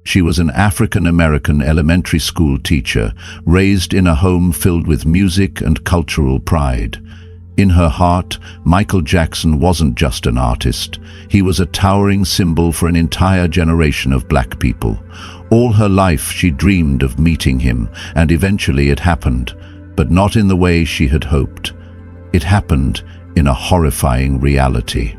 She was an African-American elementary school teacher, raised in a home filled with music and cultural pride. In her heart, Michael Jackson wasn't just an artist. He was a towering symbol for an entire generation of black people. All her life she dreamed of meeting him, and eventually it happened, but not in the way she had hoped. It happened in a horrifying reality.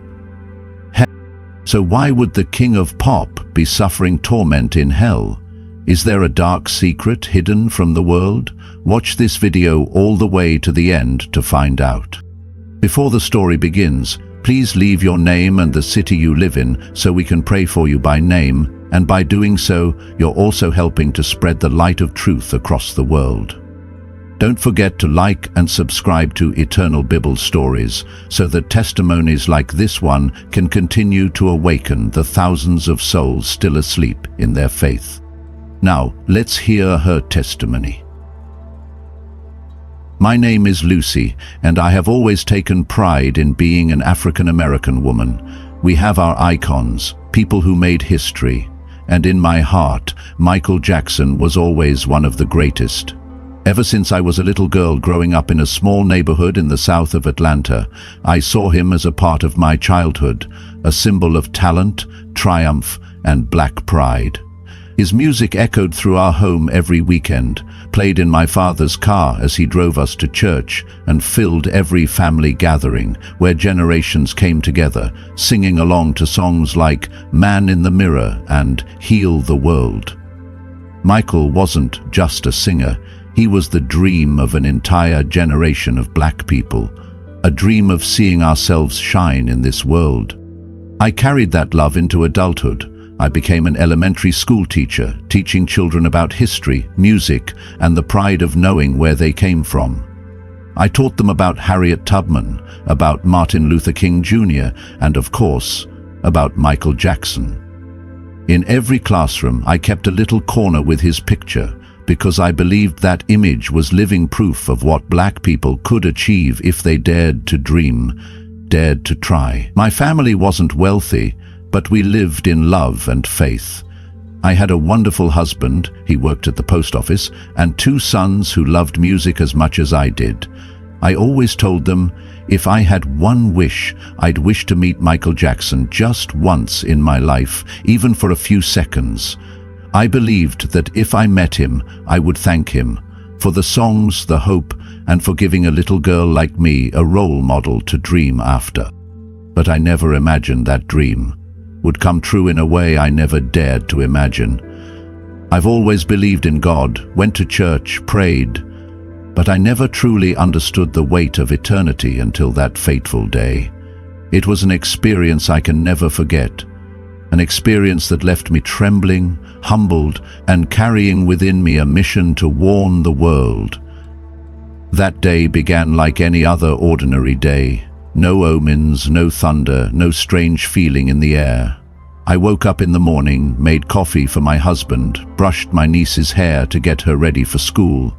So why would the king of pop be suffering torment in hell? Is there a dark secret hidden from the world? Watch this video all the way to the end to find out. Before the story begins, please leave your name and the city you live in so we can pray for you by name, and by doing so, you're also helping to spread the light of truth across the world. Don't forget to like and subscribe to Eternal Bible Stories so that testimonies like this one can continue to awaken the thousands of souls still asleep in their faith. Now, let's hear her testimony. My name is Lucy, and I have always taken pride in being an African-American woman. We have our icons, people who made history, and in my heart, Michael Jackson was always one of the greatest. Ever since I was a little girl growing up in a small neighborhood in the south of Atlanta, I saw him as a part of my childhood, a symbol of talent, triumph, and black pride. His music echoed through our home every weekend, played in my father's car as he drove us to church, and filled every family gathering where generations came together, singing along to songs like Man in the Mirror and Heal the World. Michael wasn't just a singer. He was the dream of an entire generation of black people, a dream of seeing ourselves shine in this world. I carried that love into adulthood. I became an elementary school teacher, teaching children about history, music, and the pride of knowing where they came from. I taught them about Harriet Tubman, about Martin Luther King Jr., and of course, about Michael Jackson. In every classroom, I kept a little corner with his picture, because I believed that image was living proof of what black people could achieve if they dared to dream, dared to try. My family wasn't wealthy, but we lived in love and faith. I had a wonderful husband, he worked at the post office, and 2 sons who loved music as much as I did. I always told them, if I had one wish, I'd wish to meet Michael Jackson just once in my life, even for a few seconds. I believed that if I met him, I would thank him for the songs, the hope, and for giving a little girl like me a role model to dream after. But I never imagined that dream would come true in a way I never dared to imagine. I've always believed in God, went to church, prayed, but I never truly understood the weight of eternity until that fateful day. It was an experience I can never forget. An experience that left me trembling, humbled, and carrying within me a mission to warn the world. That day began like any other ordinary day. No omens, no thunder, no strange feeling in the air. I woke up in the morning, made coffee for my husband, brushed my niece's hair to get her ready for school.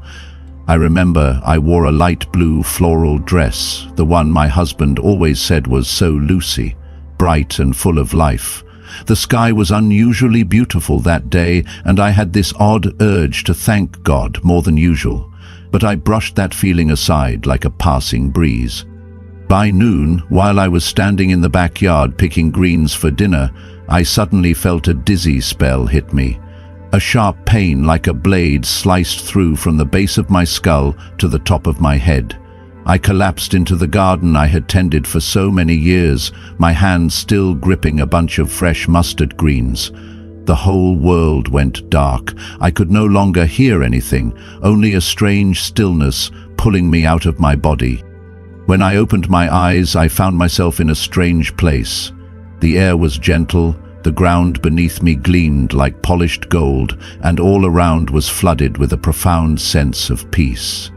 I remember I wore a light blue floral dress, the one my husband always said was so Lucy, bright and full of life. The sky was unusually beautiful that day, and I had this odd urge to thank God more than usual. But I brushed that feeling aside like a passing breeze. By noon, while I was standing in the backyard picking greens for dinner, I suddenly felt a dizzy spell hit me. A sharp pain like a blade sliced through from the base of my skull to the top of my head. I collapsed into the garden I had tended for so many years, my hands still gripping a bunch of fresh mustard greens. The whole world went dark. I could no longer hear anything, only a strange stillness pulling me out of my body. When I opened my eyes, I found myself in a strange place. The air was gentle, the ground beneath me gleamed like polished gold, and all around was flooded with a profound sense of peace.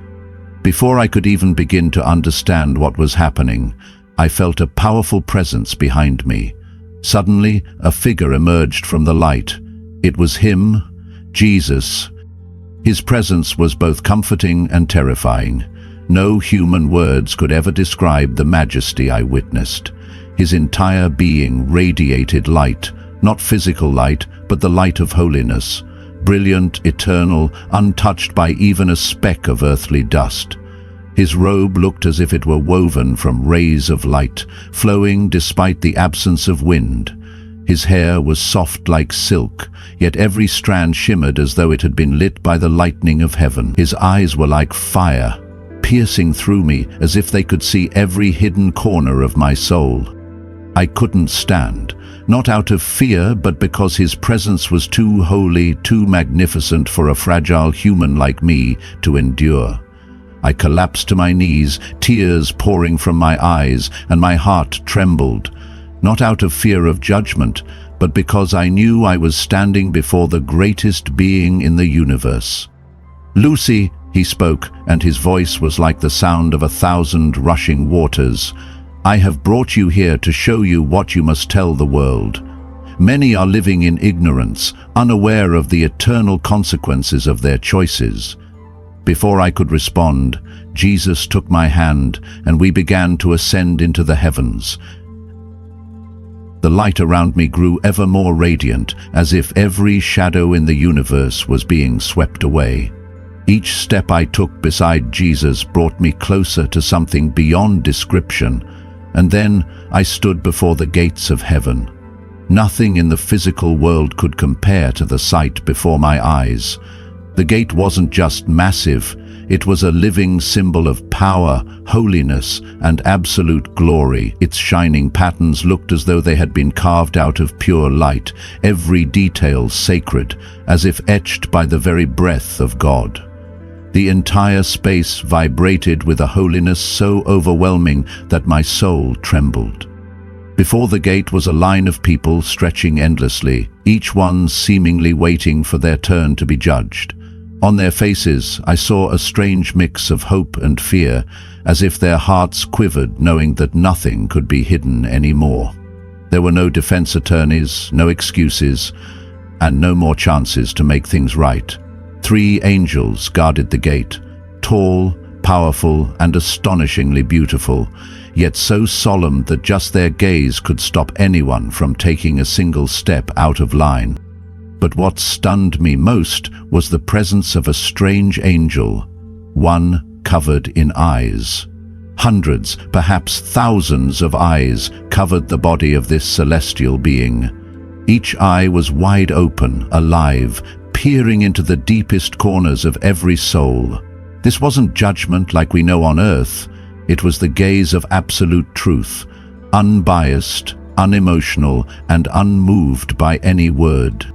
Before I could even begin to understand what was happening, I felt a powerful presence behind me. Suddenly, a figure emerged from the light. It was him, Jesus. His presence was both comforting and terrifying. No human words could ever describe the majesty I witnessed. His entire being radiated light, not physical light, but the light of holiness, brilliant, eternal, untouched by even a speck of earthly dust. His robe looked as if it were woven from rays of light, flowing despite the absence of wind. His hair was soft like silk, yet every strand shimmered as though it had been lit by the lightning of heaven. His eyes were like fire, piercing through me as if they could see every hidden corner of my soul. I couldn't stand, not out of fear, but because his presence was too holy, too magnificent for a fragile human like me to endure. I collapsed to my knees, tears pouring from my eyes, and my heart trembled, not out of fear of judgment, but because I knew I was standing before the greatest being in the universe. "Lucy," he spoke, and his voice was like the sound of 1,000 rushing waters. "I have brought you here to show you what you must tell the world. Many are living in ignorance, unaware of the eternal consequences of their choices." Before I could respond, Jesus took my hand, and we began to ascend into the heavens. The light around me grew ever more radiant, as if every shadow in the universe was being swept away. Each step I took beside Jesus brought me closer to something beyond description, and then I stood before the gates of heaven. Nothing in the physical world could compare to the sight before my eyes. The gate wasn't just massive, it was a living symbol of power, holiness, and absolute glory. Its shining patterns looked as though they had been carved out of pure light, every detail sacred, as if etched by the very breath of God. The entire space vibrated with a holiness so overwhelming that my soul trembled. Before the gate was a line of people stretching endlessly, each one seemingly waiting for their turn to be judged. On their faces, I saw a strange mix of hope and fear, as if their hearts quivered knowing that nothing could be hidden anymore. There were no defense attorneys, no excuses, and no more chances to make things right. 3 angels guarded the gate, tall, powerful, and astonishingly beautiful, yet so solemn that just their gaze could stop anyone from taking a single step out of line. But what stunned me most was the presence of a strange angel, one covered in eyes. Hundreds, perhaps thousands of eyes covered the body of this celestial being. Each eye was wide open, alive, peering into the deepest corners of every soul. This wasn't judgment like we know on earth. It was the gaze of absolute truth, unbiased, unemotional, and unmoved by any word.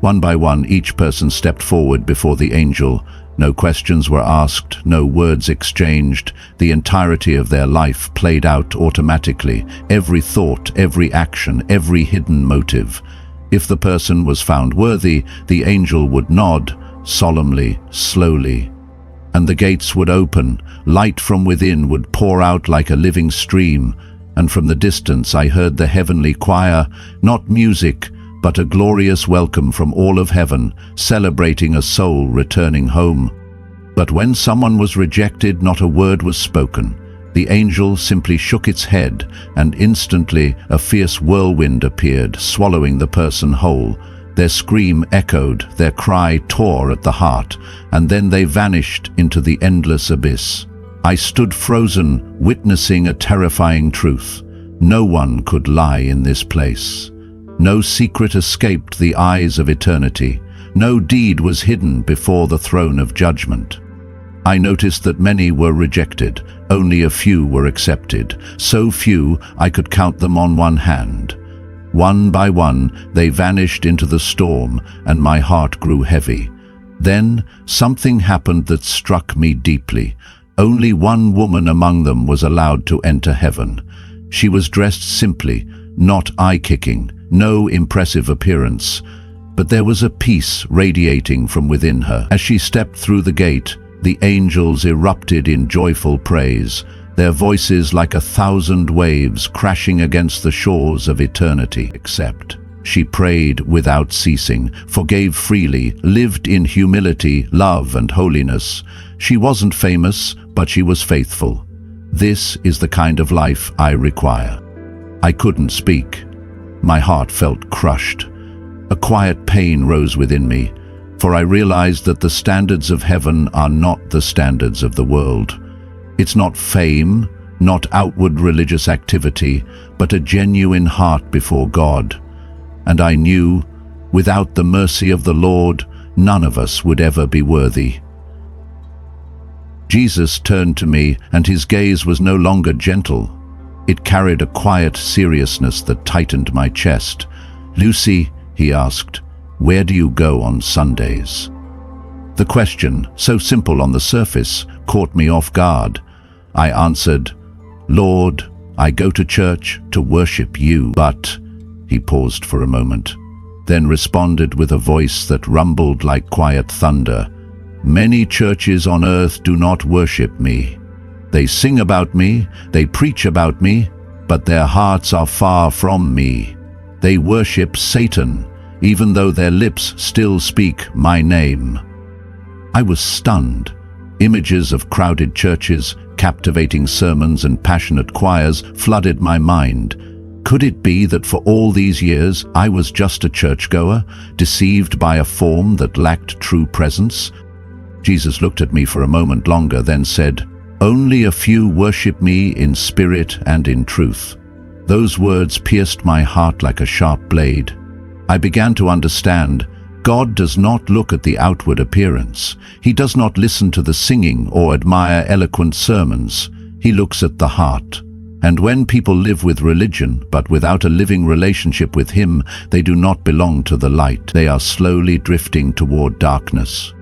One by one, each person stepped forward before the angel. No questions were asked, no words exchanged. The entirety of their life played out automatically, every thought, every action, every hidden motive. If the person was found worthy, the angel would nod, solemnly, slowly, and the gates would open. Light from within would pour out like a living stream, and from the distance I heard the heavenly choir, not music, but a glorious welcome from all of heaven, celebrating a soul returning home. But when someone was rejected, not a word was spoken. The angel simply shook its head, and instantly a fierce whirlwind appeared, swallowing the person whole. Their scream echoed, their cry tore at the heart, and then they vanished into the endless abyss. I stood frozen, witnessing a terrifying truth. No one could lie in this place. No secret escaped the eyes of eternity. No deed was hidden before the throne of judgment. I noticed that many were rejected, only a few were accepted. So few I could count them on one hand. One by one they vanished into the storm, and my heart grew heavy. Then something happened that struck me deeply. Only one woman among them was allowed to enter heaven. She was dressed simply, not eye-kicking, no impressive appearance, but there was a peace radiating from within her. As she stepped through the gate, the angels erupted in joyful praise, their voices like 1,000 waves crashing against the shores of eternity. Except she prayed without ceasing, forgave freely, lived in humility, love, and holiness. She wasn't famous, but she was faithful. This is the kind of life I require. I couldn't speak. My heart felt crushed. A quiet pain rose within me, for I realized that the standards of heaven are not the standards of the world. It's not fame, not outward religious activity, but a genuine heart before God. And I knew, without the mercy of the Lord, none of us would ever be worthy. Jesus turned to me, and his gaze was no longer gentle. It carried a quiet seriousness that tightened my chest. "Lucy," he asked, "where do you go on Sundays?" The question, so simple on the surface, caught me off guard. I answered, "Lord, I go to church to worship you, but—" He paused for a moment, then responded with a voice that rumbled like quiet thunder, "Many churches on earth do not worship me. They sing about me, they preach about me, but their hearts are far from me. They worship Satan, even though their lips still speak my name." I was stunned. Images of crowded churches, captivating sermons and passionate choirs flooded my mind. Could it be that for all these years I was just a churchgoer, deceived by a form that lacked true presence? Jesus looked at me for a moment longer, then said, "Only a few worship me in spirit and in truth." Those words pierced my heart like a sharp blade. I began to understand. God does not look at the outward appearance. He does not listen to the singing or admire eloquent sermons. He looks at the heart. And when people live with religion, but without a living relationship with Him, they do not belong to the light. They are slowly drifting toward darkness.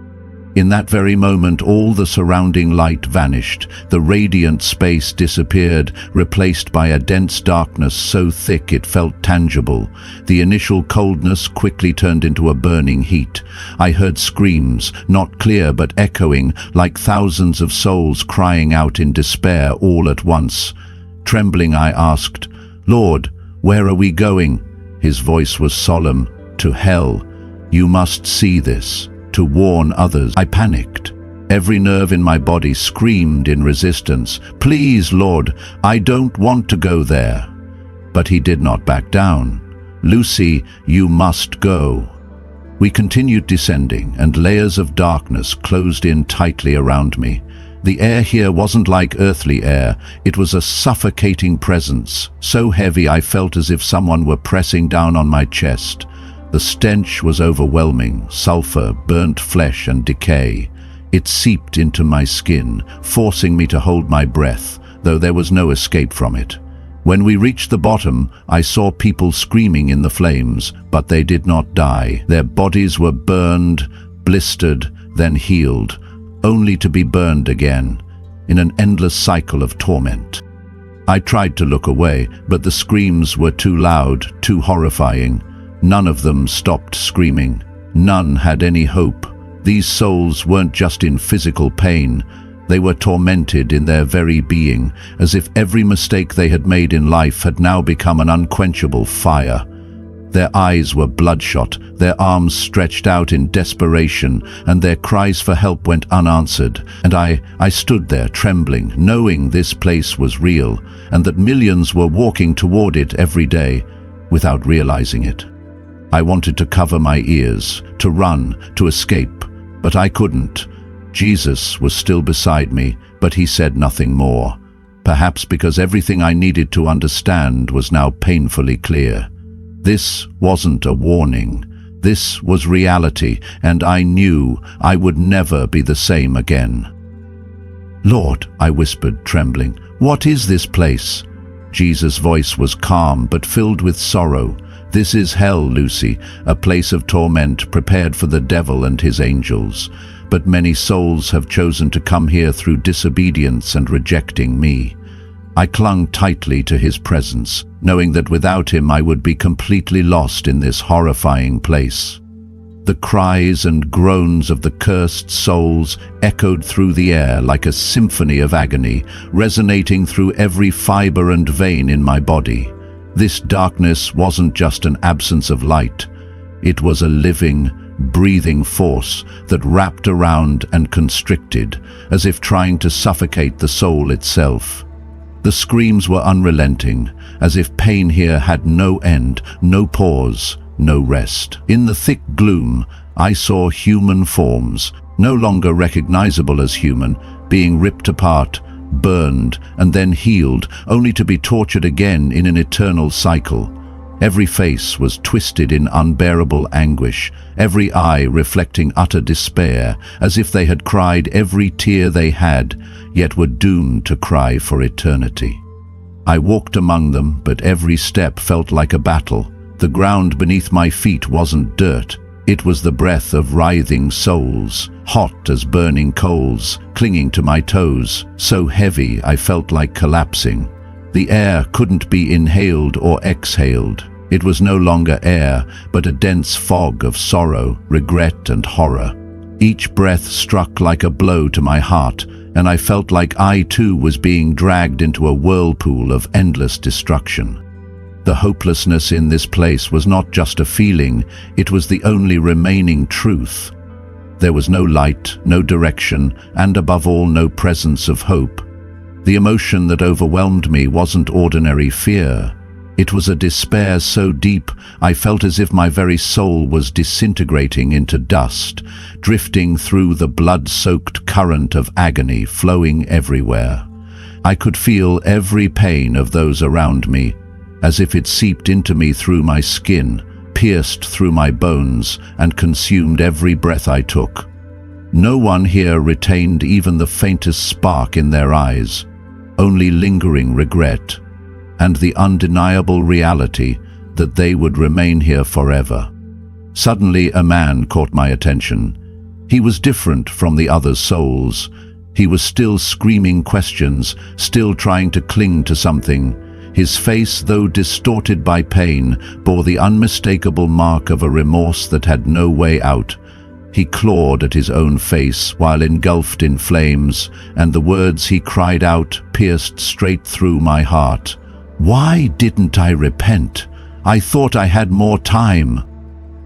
In that very moment, all the surrounding light vanished. The radiant space disappeared, replaced by a dense darkness so thick it felt tangible. The initial coldness quickly turned into a burning heat. I heard screams, not clear but echoing, like thousands of souls crying out in despair all at once. Trembling, I asked, "Lord, where are we going?" His voice was solemn. "To hell. You must see this. To warn others." I panicked. Every nerve in my body screamed in resistance. "Please, Lord, I don't want to go there." But he did not back down. "Lucy, you must go." We continued descending, and layers of darkness closed in tightly around me. The air here wasn't like earthly air. It was a suffocating presence, so heavy I felt as if someone were pressing down on my chest. The stench was overwhelming, sulfur, burnt flesh and decay. It seeped into my skin, forcing me to hold my breath, though there was no escape from it. When we reached the bottom, I saw people screaming in the flames, but they did not die. Their bodies were burned, blistered, then healed, only to be burned again, in an endless cycle of torment. I tried to look away, but the screams were too loud, too horrifying. None of them stopped screaming. None had any hope. These souls weren't just in physical pain. They were tormented in their very being, as if every mistake they had made in life had now become an unquenchable fire. Their eyes were bloodshot, their arms stretched out in desperation, and their cries for help went unanswered. And I stood there trembling, knowing this place was real, and that millions were walking toward it every day, without realizing it. I wanted to cover my ears, to run, to escape, but I couldn't. Jesus was still beside me, but he said nothing more. Perhaps because everything I needed to understand was now painfully clear. This wasn't a warning. This was reality, and I knew I would never be the same again. "Lord," I whispered, trembling, "what is this place?" Jesus' voice was calm but filled with sorrow. "This is hell, Lucy, a place of torment prepared for the devil and his angels. But many souls have chosen to come here through disobedience and rejecting me." I clung tightly to his presence, knowing that without him I would be completely lost in this horrifying place. The cries and groans of the cursed souls echoed through the air like a symphony of agony, resonating through every fiber and vein in my body. This darkness wasn't just an absence of light. It was a living, breathing force that wrapped around and constricted, as if trying to suffocate the soul itself. The screams were unrelenting, as if pain here had no end, no pause. no rest. In the thick gloom, I saw human forms, no longer recognizable as human, being ripped apart, burned, and then healed, only to be tortured again in an eternal cycle. Every face was twisted in unbearable anguish, every eye reflecting utter despair, as if they had cried every tear they had, yet were doomed to cry for eternity. I walked among them, but every step felt like a battle. The ground beneath my feet wasn't dirt. It was the breath of writhing souls, hot as burning coals, clinging to my toes, so heavy I felt like collapsing. The air couldn't be inhaled or exhaled. It was no longer air, but a dense fog of sorrow, regret, and horror. Each breath struck like a blow to my heart, and I felt like I too was being dragged into a whirlpool of endless destruction. The hopelessness in this place was not just a feeling, it was the only remaining truth. There was no light, no direction, and above all, no presence of hope. The emotion that overwhelmed me wasn't ordinary fear. It was a despair so deep I felt as if my very soul was disintegrating into dust, drifting through the blood-soaked current of agony flowing everywhere. I could feel every pain of those around me, as if it seeped into me through my skin, pierced through my bones, and consumed every breath I took. No one here retained even the faintest spark in their eyes, only lingering regret, and the undeniable reality that they would remain here forever. Suddenly a man caught my attention. He was different from the other souls. He was still screaming questions, still trying to cling to something. His face, though distorted by pain, bore the unmistakable mark of a remorse that had no way out. He clawed at his own face while engulfed in flames, and the words he cried out pierced straight through my heart. "Why didn't I repent? I thought I had more time."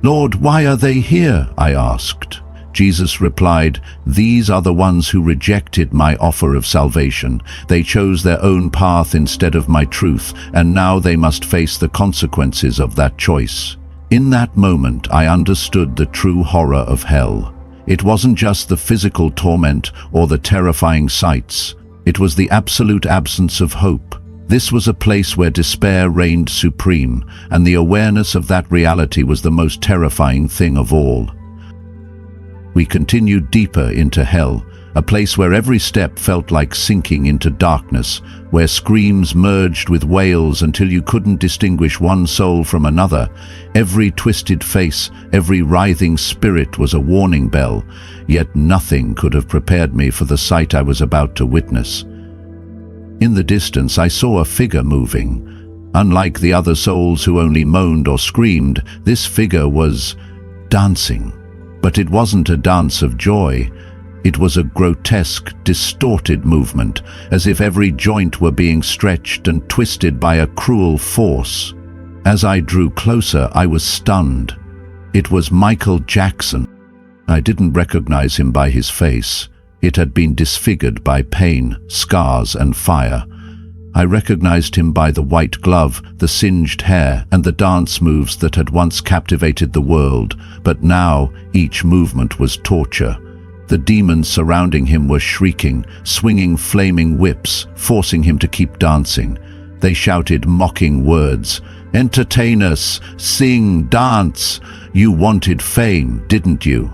"Lord, why are they here?" I asked. Jesus replied, "These are the ones who rejected my offer of salvation. They chose their own path instead of my truth, and now they must face the consequences of that choice." In that moment, I understood the true horror of hell. It wasn't just the physical torment or the terrifying sights. It was the absolute absence of hope. This was a place where despair reigned supreme, and the awareness of that reality was the most terrifying thing of all. We continued deeper into hell, a place where every step felt like sinking into darkness, where screams merged with wails until you couldn't distinguish one soul from another. Every twisted face, every writhing spirit was a warning bell, yet nothing could have prepared me for the sight I was about to witness. In the distance, I saw a figure moving. Unlike the other souls who only moaned or screamed, this figure was dancing. But it wasn't a dance of joy. It was a grotesque, distorted movement, as if every joint were being stretched and twisted by a cruel force. As I drew closer, I was stunned. It was Michael Jackson. I didn't recognize him by his face. It had been disfigured by pain, scars, and fire. I recognized him by the white glove, the singed hair, and the dance moves that had once captivated the world, but now each movement was torture. The demons surrounding him were shrieking, swinging flaming whips, forcing him to keep dancing. They shouted mocking words. "Entertain us! Sing! Dance! You wanted fame, didn't you?"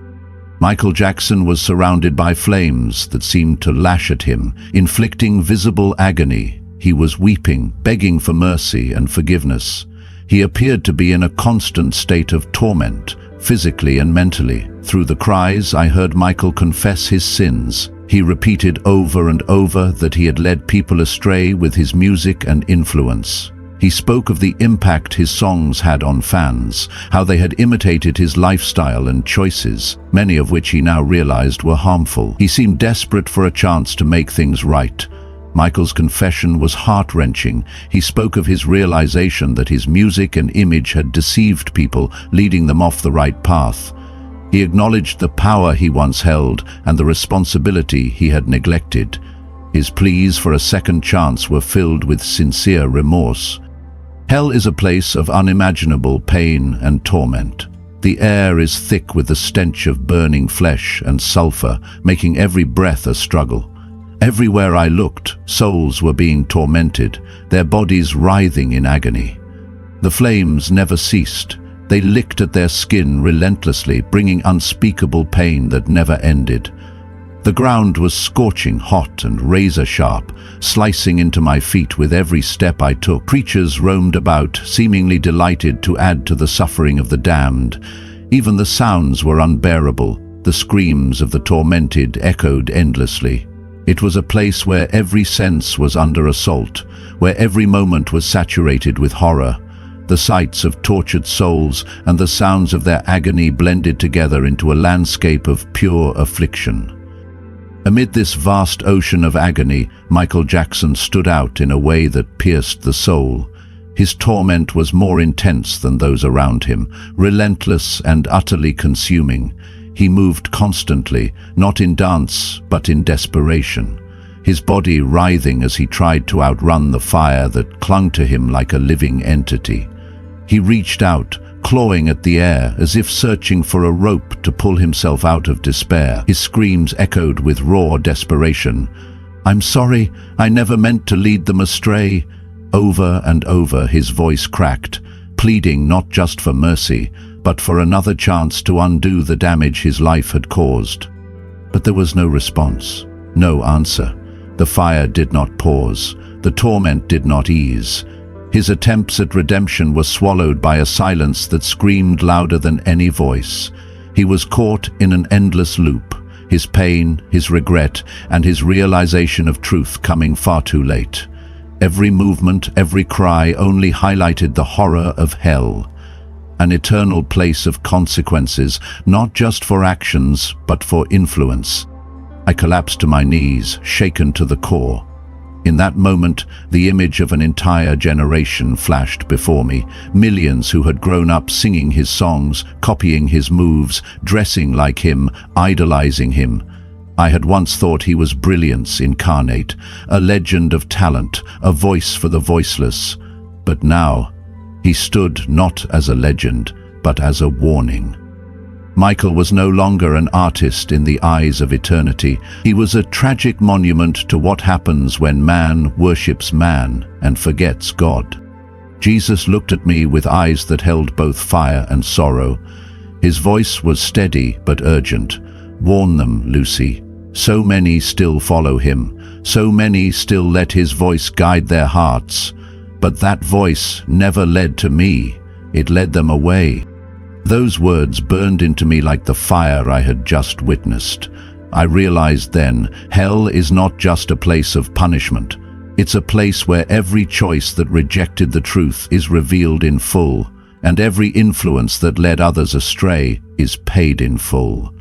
Michael Jackson was surrounded by flames that seemed to lash at him, inflicting visible agony. He was weeping, begging for mercy and forgiveness. He appeared to be in a constant state of torment, physically and mentally. Through the cries, I heard Michael confess his sins. He repeated over and over that he had led people astray with his music and influence. He spoke of the impact his songs had on fans, how they had imitated his lifestyle and choices, many of which he now realized were harmful. He seemed desperate for a chance to make things right. Michael's confession was heart-wrenching. He spoke of his realization that his music and image had deceived people, leading them off the right path. He acknowledged the power he once held and the responsibility he had neglected. His pleas for a second chance were filled with sincere remorse. Hell is a place of unimaginable pain and torment. The air is thick with the stench of burning flesh and sulfur, making every breath a struggle. Everywhere I looked, souls were being tormented, their bodies writhing in agony. The flames never ceased. They licked at their skin relentlessly, bringing unspeakable pain that never ended. The ground was scorching hot and razor-sharp, slicing into my feet with every step I took. Creatures roamed about, seemingly delighted to add to the suffering of the damned. Even the sounds were unbearable. The screams of the tormented echoed endlessly. It was a place where every sense was under assault, where every moment was saturated with horror. The sights of tortured souls and the sounds of their agony blended together into a landscape of pure affliction. Amid this vast ocean of agony, Michael Jackson stood out in a way that pierced the soul. His torment was more intense than those around him, relentless and utterly consuming. He moved constantly, not in dance, but in desperation, his body writhing as he tried to outrun the fire that clung to him like a living entity. He reached out, clawing at the air as if searching for a rope to pull himself out of despair. His screams echoed with raw desperation. "I'm sorry, I never meant to lead them astray." Over and over his voice cracked, pleading not just for mercy, but for another chance to undo the damage his life had caused. But there was no response, no answer. The fire did not pause, the torment did not ease. His attempts at redemption were swallowed by a silence that screamed louder than any voice. He was caught in an endless loop, his pain, his regret, and his realization of truth coming far too late. Every movement, every cry only highlighted the horror of hell, an eternal place of consequences, not just for actions, but for influence. I collapsed to my knees, shaken to the core. In that moment, the image of an entire generation flashed before me, millions who had grown up singing his songs, copying his moves, dressing like him, idolizing him. I had once thought he was brilliance incarnate, a legend of talent, a voice for the voiceless. But now, he stood not as a legend, but as a warning. Michael was no longer an artist in the eyes of eternity. He was a tragic monument to what happens when man worships man and forgets God. Jesus looked at me with eyes that held both fire and sorrow. His voice was steady but urgent. "Warn them, Lucy. So many still follow him. So many still let his voice guide their hearts. But that voice never led to me. It led them away." Those words burned into me like the fire I had just witnessed. I realized then, hell is not just a place of punishment. It's a place where every choice that rejected the truth is revealed in full, and every influence that led others astray is paid in full.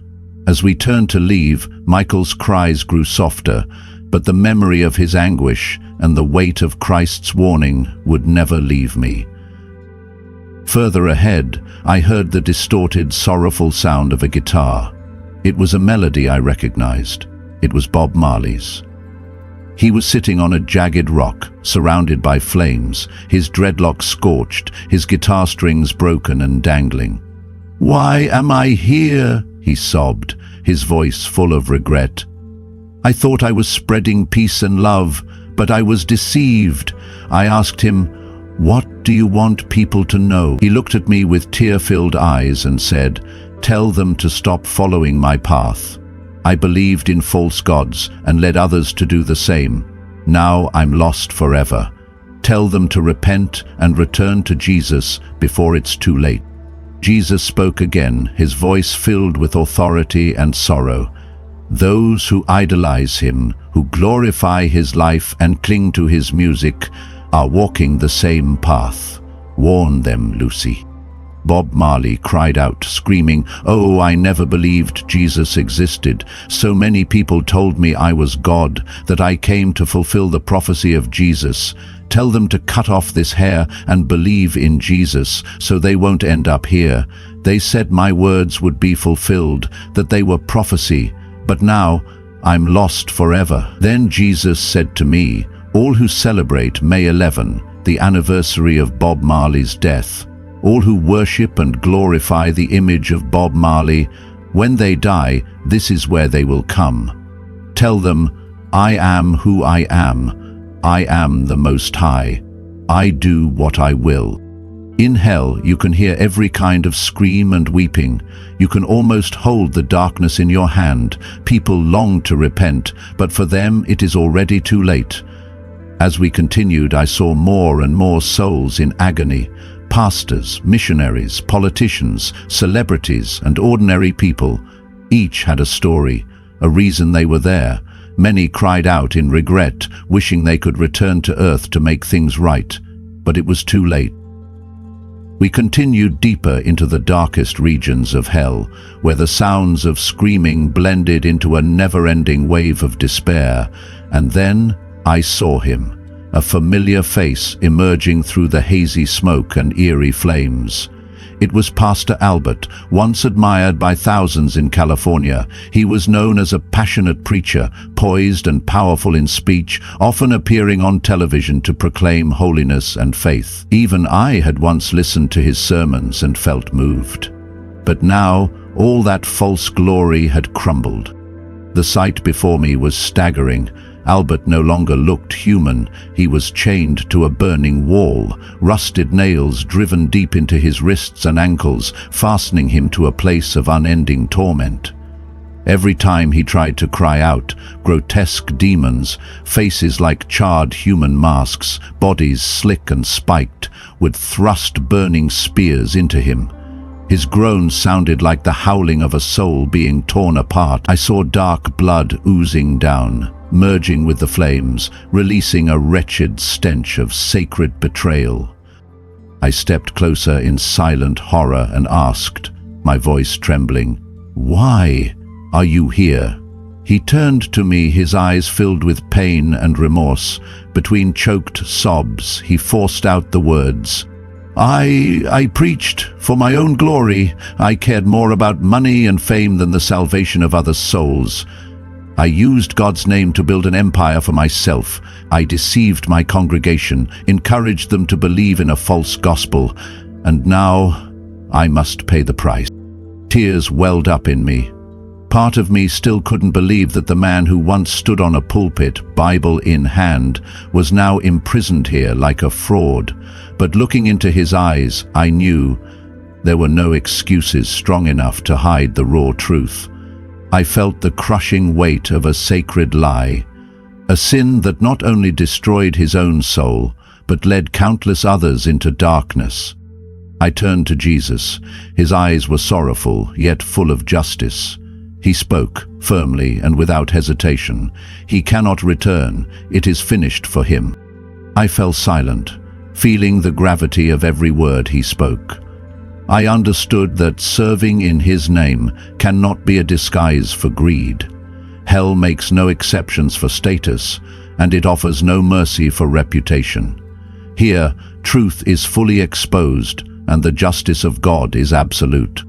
As we turned to leave, Michael's cries grew softer, but the memory of his anguish and the weight of Christ's warning would never leave me. Further ahead, I heard the distorted, sorrowful sound of a guitar. It was a melody I recognized. It was Bob Marley's. He was sitting on a jagged rock, surrounded by flames, his dreadlocks scorched, his guitar strings broken and dangling. "Why am I here?" he sobbed, his voice full of regret. "I thought I was spreading peace and love, but I was deceived." I asked him, "What do you want people to know?" He looked at me with tear-filled eyes and said, "Tell them to stop following my path. I believed in false gods and led others to do the same. Now I'm lost forever. Tell them to repent and return to Jesus before it's too late." Jesus spoke again, his voice filled with authority and sorrow. "Those who idolize him, who glorify his life and cling to his music, are walking the same path. Warn them, Lucy." Bob Marley cried out, screaming, "Oh, I never believed Jesus existed. So many people told me I was God, that I came to fulfill the prophecy of Jesus. Tell them to cut off this hair and believe in Jesus, so they won't end up here. They said my words would be fulfilled, that they were prophecy, but now I'm lost forever." Then Jesus said to me, "All who celebrate May 11, the anniversary of Bob Marley's death. All who worship and glorify the image of Bob Marley, when they die, this is where they will come. Tell them, I am who I am. I am the Most High. I do what I will. In hell, you can hear every kind of scream and weeping. You can almost hold the darkness in your hand. People long to repent, but for them it is already too late. As we continued, I saw more and more souls in agony. Pastors, missionaries, politicians, celebrities, and ordinary people. Each had a story, a reason they were there. Many cried out in regret, wishing they could return to earth to make things right. But it was too late. We continued deeper into the darkest regions of hell, where the sounds of screaming blended into a never-ending wave of despair. And then I saw him, a familiar face emerging through the hazy smoke and eerie flames. It was Pastor Albert, once admired by thousands in California. He was known as a passionate preacher, poised and powerful in speech, often appearing on television to proclaim holiness and faith. Even I had once listened to his sermons and felt moved. But now, all that false glory had crumbled. The sight before me was staggering. Albert no longer looked human. He was chained to a burning wall, rusted nails driven deep into his wrists and ankles, fastening him to a place of unending torment. Every time he tried to cry out, grotesque demons, faces like charred human masks, bodies slick and spiked, would thrust burning spears into him. His groans sounded like the howling of a soul being torn apart. I saw dark blood oozing down, merging with the flames, releasing a wretched stench of sacred betrayal. I stepped closer in silent horror and asked, my voice trembling, "Why are you here?" He turned to me, his eyes filled with pain and remorse. Between choked sobs, he forced out the words, I preached for my own glory. I cared more about money and fame than the salvation of other souls. I used God's name to build an empire for myself. I deceived my congregation, encouraged them to believe in a false gospel, and now I must pay the price. Tears welled up in me. Part of me still couldn't believe that the man who once stood on a pulpit, Bible in hand, was now imprisoned here like a fraud. But looking into his eyes, I knew there were no excuses strong enough to hide the raw truth. I felt the crushing weight of a sacred lie, a sin that not only destroyed his own soul, but led countless others into darkness. I turned to Jesus. His eyes were sorrowful, yet full of justice. He spoke, firmly and without hesitation. He cannot return. It is finished for him. I fell silent, feeling the gravity of every word he spoke. I understood that serving in his name cannot be a disguise for greed. Hell makes no exceptions for status, and it offers no mercy for reputation. Here, truth is fully exposed, and the justice of God is absolute.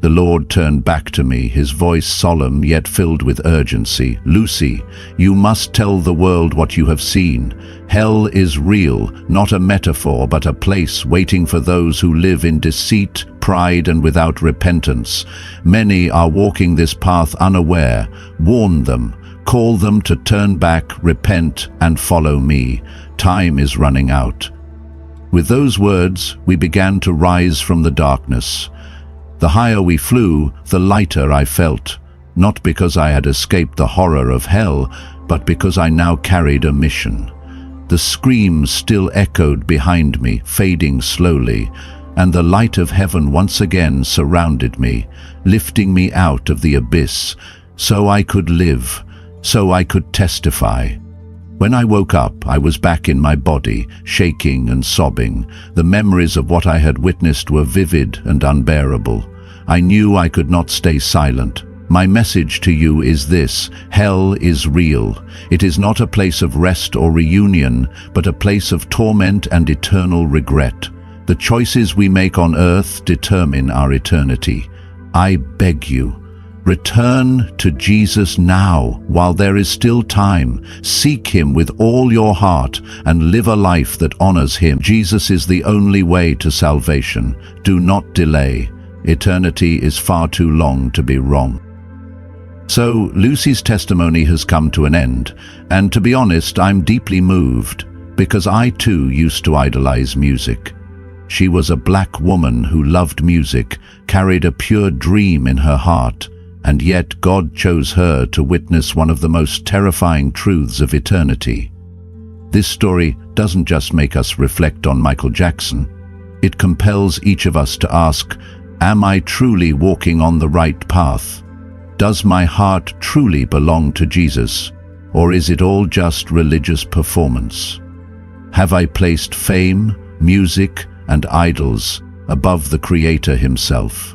The Lord turned back to me, his voice solemn yet filled with urgency. "Lucy, you must tell the world what you have seen. Hell is real, not a metaphor, but a place waiting for those who live in deceit, pride, and without repentance. Many are walking this path unaware. Warn them, call them to turn back, repent, and follow me. Time is running out." With those words, we began to rise from the darkness. The higher we flew, the lighter I felt, not because I had escaped the horror of hell, but because I now carried a mission. The screams still echoed behind me, fading slowly, and the light of heaven once again surrounded me, lifting me out of the abyss, so I could live, so I could testify. When I woke up, I was back in my body, shaking and sobbing. The memories of what I had witnessed were vivid and unbearable. I knew I could not stay silent. My message to you is this: hell is real. It is not a place of rest or reunion, but a place of torment and eternal regret. The choices we make on earth determine our eternity. I beg you, Return to Jesus now, while there is still time. Seek Him with all your heart and live a life that honors Him. Jesus is the only way to salvation. Do not delay. Eternity is far too long to be wrong. So, Lucy's testimony has come to an end, and to be honest, I'm deeply moved, because I too used to idolize music. She was a black woman who loved music, carried a pure dream in her heart, and yet God chose her to witness one of the most terrifying truths of eternity. This story doesn't just make us reflect on Michael Jackson. It compels each of us to ask, am I truly walking on the right path? Does my heart truly belong to Jesus, or is it all just religious performance? Have I placed fame, music, and idols above the Creator Himself?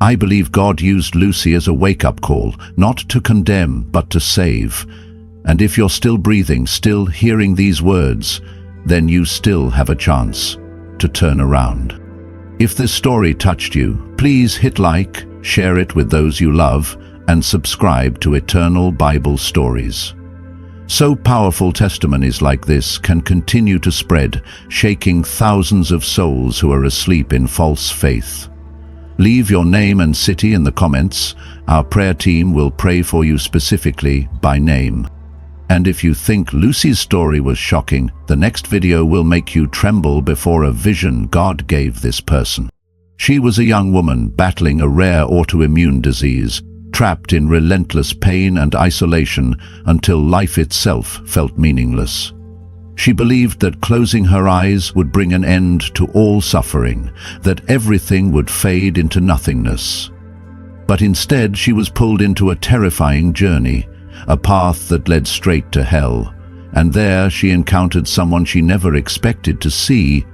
I believe God used Lucy as a wake-up call, not to condemn, but to save. And if you're still breathing, still hearing these words, then you still have a chance to turn around. If this story touched you, please hit like, share it with those you love, and subscribe to Eternal Bible Stories. So powerful testimonies like this can continue to spread, shaking thousands of souls who are asleep in false faith. Leave your name and city in the comments. Our prayer team will pray for you specifically by name. And if you think Lucy's story was shocking, the next video will make you tremble before a vision God gave this person. She was a young woman battling a rare autoimmune disease, trapped in relentless pain and isolation until life itself felt meaningless. She believed that closing her eyes would bring an end to all suffering, that everything would fade into nothingness. But instead, she was pulled into a terrifying journey, a path that led straight to hell. And there she encountered someone she never expected to see,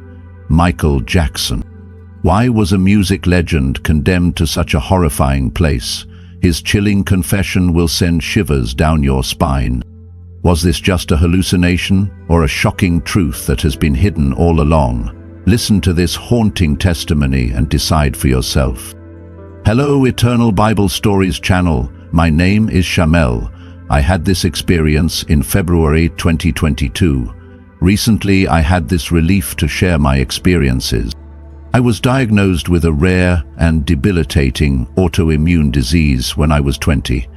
Michael Jackson. Why was a music legend condemned to such a horrifying place? His chilling confession will send shivers down your spine. Was this just a hallucination, or a shocking truth that has been hidden all along? Listen to this haunting testimony and decide for yourself. Hello, Eternal Bible Stories channel. My name is Shamel. I had this experience in February 2022. Recently, I had this relief to share my experiences. I was diagnosed with a rare and debilitating autoimmune disease when I was 20.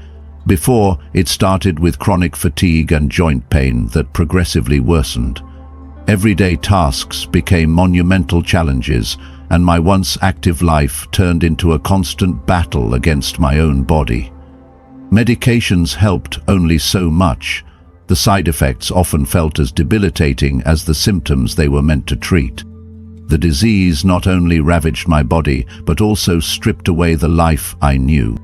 Before, it started with chronic fatigue and joint pain that progressively worsened. Everyday tasks became monumental challenges, and my once active life turned into a constant battle against my own body. Medications helped only so much. The side effects often felt as debilitating as the symptoms they were meant to treat. The disease not only ravaged my body, but also stripped away the life I knew.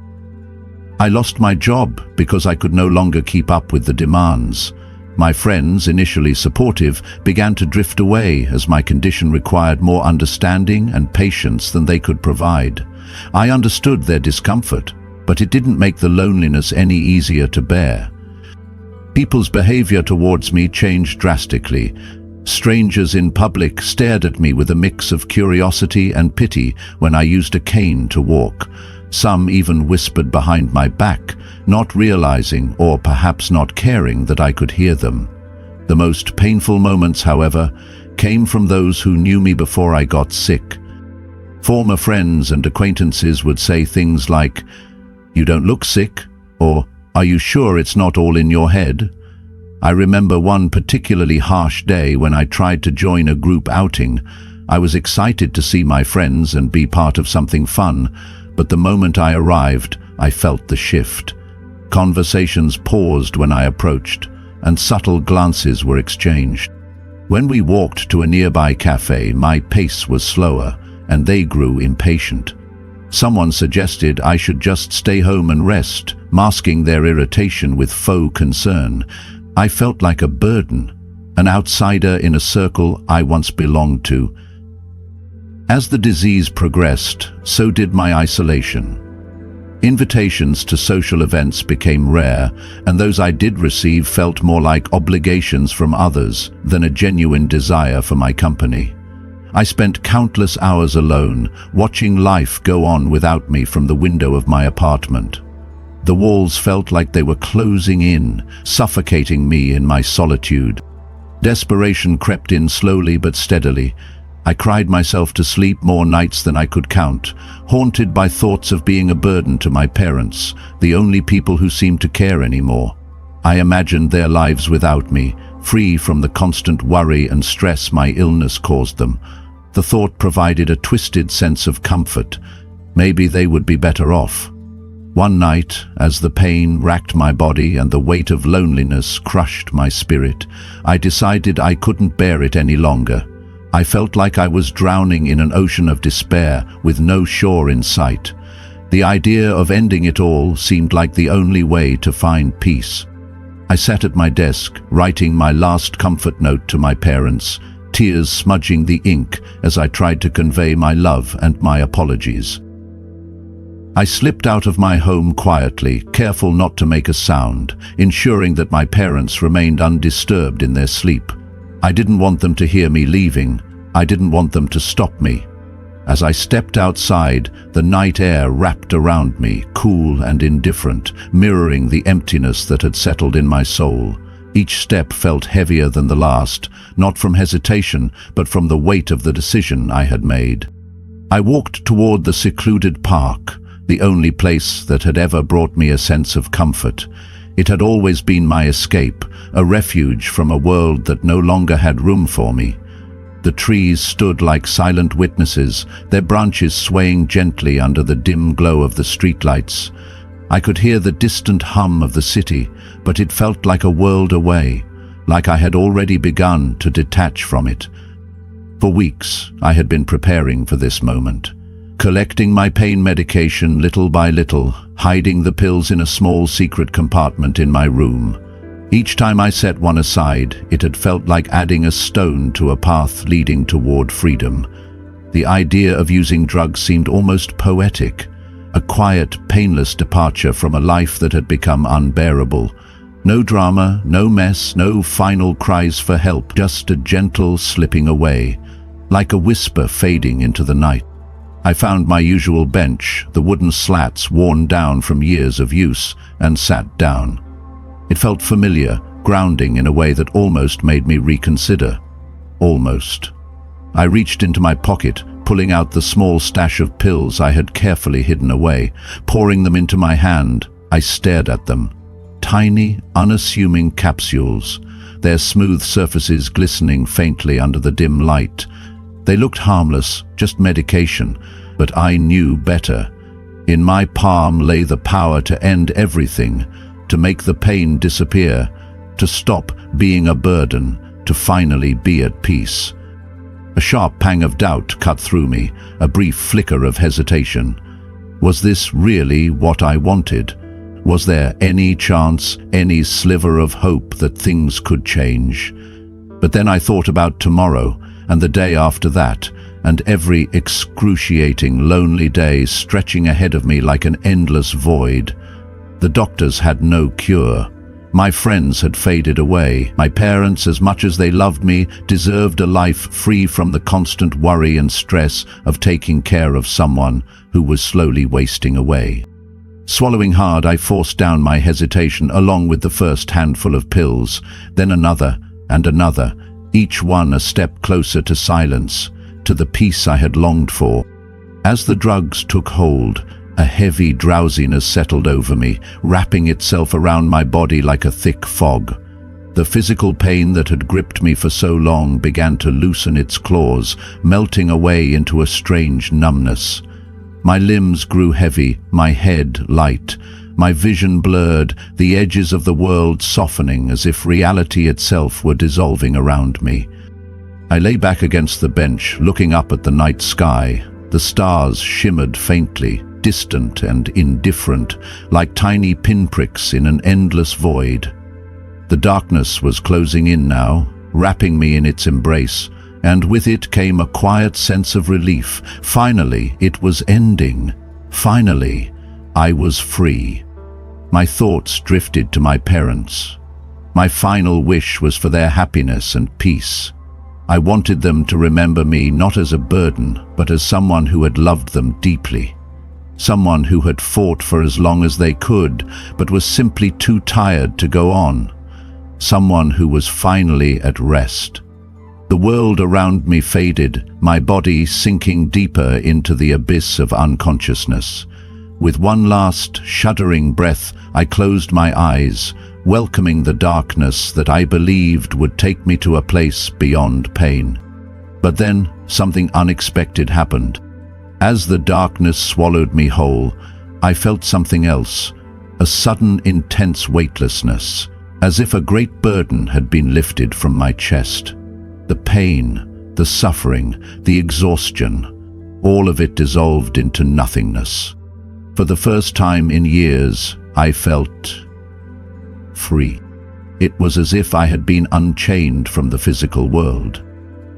I lost my job because I could no longer keep up with the demands. My friends, initially supportive, began to drift away as my condition required more understanding and patience than they could provide. I understood their discomfort, but it didn't make the loneliness any easier to bear. People's behavior towards me changed drastically. Strangers in public stared at me with a mix of curiosity and pity when I used a cane to walk. Some even whispered behind my back, not realizing or perhaps not caring that I could hear them. The most painful moments, however, came from those who knew me before I got sick. Former friends and acquaintances would say things like, "You don't look sick," or "Are you sure it's not all in your head?" I remember one particularly harsh day when I tried to join a group outing. I was excited to see my friends and be part of something fun, but the moment I arrived, I felt the shift. Conversations paused when I approached, and subtle glances were exchanged. When we walked to a nearby cafe, my pace was slower, and they grew impatient. Someone suggested I should just stay home and rest, masking their irritation with faux concern. I felt like a burden, an outsider in a circle I once belonged to. As the disease progressed, so did my isolation. Invitations to social events became rare, and those I did receive felt more like obligations from others than a genuine desire for my company. I spent countless hours alone, watching life go on without me from the window of my apartment. The walls felt like they were closing in, suffocating me in my solitude. Desperation crept in slowly but steadily. I cried myself to sleep more nights than I could count, haunted by thoughts of being a burden to my parents, the only people who seemed to care anymore. I imagined their lives without me, free from the constant worry and stress my illness caused them. The thought provided a twisted sense of comfort. Maybe they would be better off. One night, as the pain racked my body and the weight of loneliness crushed my spirit, I decided I couldn't bear it any longer. I felt like I was drowning in an ocean of despair with no shore in sight. The idea of ending it all seemed like the only way to find peace. I sat at my desk, writing my last comfort note to my parents, tears smudging the ink as I tried to convey my love and my apologies. I slipped out of my home quietly, careful not to make a sound, ensuring that my parents remained undisturbed in their sleep. I didn't want them to hear me leaving. I didn't want them to stop me. As I stepped outside, the night air wrapped around me, cool and indifferent, mirroring the emptiness that had settled in my soul. Each step felt heavier than the last, not from hesitation, but from the weight of the decision I had made. I walked toward the secluded park, the only place that had ever brought me a sense of comfort. It had always been my escape, a refuge from a world that no longer had room for me. The trees stood like silent witnesses, their branches swaying gently under the dim glow of the streetlights. I could hear the distant hum of the city, but it felt like a world away, like I had already begun to detach from it. For weeks, I had been preparing for this moment, collecting my pain medication little by little, hiding the pills in a small secret compartment in my room. Each time I set one aside, it had felt like adding a stone to a path leading toward freedom. The idea of using drugs seemed almost poetic, a quiet, painless departure from a life that had become unbearable. No drama, no mess, no final cries for help, just a gentle slipping away, like a whisper fading into the night. I found my usual bench, the wooden slats worn down from years of use, and sat down. It felt familiar, grounding in a way that almost made me reconsider. Almost. I reached into my pocket, pulling out the small stash of pills I had carefully hidden away. Pouring them into my hand, I stared at them. Tiny, unassuming capsules, their smooth surfaces glistening faintly under the dim light. They looked harmless, just medication, but I knew better. In my palm lay the power to end everything, to make the pain disappear, to stop being a burden, to finally be at peace. A sharp pang of doubt cut through me, a brief flicker of hesitation. Was this really what I wanted? Was there any chance, any sliver of hope that things could change? But then I thought about tomorrow, and the day after that, and every excruciating, lonely day stretching ahead of me like an endless void. The doctors had no cure. My friends had faded away. My parents, as much as they loved me, deserved a life free from the constant worry and stress of taking care of someone who was slowly wasting away. Swallowing hard, I forced down my hesitation along with the first handful of pills, then another and another, each one a step closer to silence, to the peace I had longed for. As the drugs took hold, a heavy drowsiness settled over me, wrapping itself around my body like a thick fog. The physical pain that had gripped me for so long began to loosen its claws, melting away into a strange numbness. My limbs grew heavy, my head light, my vision blurred, the edges of the world softening as if reality itself were dissolving around me. I lay back against the bench, looking up at the night sky. The stars shimmered faintly, distant and indifferent, like tiny pinpricks in an endless void. The darkness was closing in now, wrapping me in its embrace, and with it came a quiet sense of relief. Finally, it was ending. Finally, I was free. My thoughts drifted to my parents. My final wish was for their happiness and peace. I wanted them to remember me not as a burden, but as someone who had loved them deeply. Someone who had fought for as long as they could, but was simply too tired to go on. Someone who was finally at rest. The world around me faded, my body sinking deeper into the abyss of unconsciousness. With one last shuddering breath, I closed my eyes, welcoming the darkness that I believed would take me to a place beyond pain. But then something unexpected happened. As the darkness swallowed me whole, I felt something else, a sudden intense weightlessness, as if a great burden had been lifted from my chest. The pain, the suffering, the exhaustion, all of it dissolved into nothingness. For the first time in years, I felt free. It was as if I had been unchained from the physical world.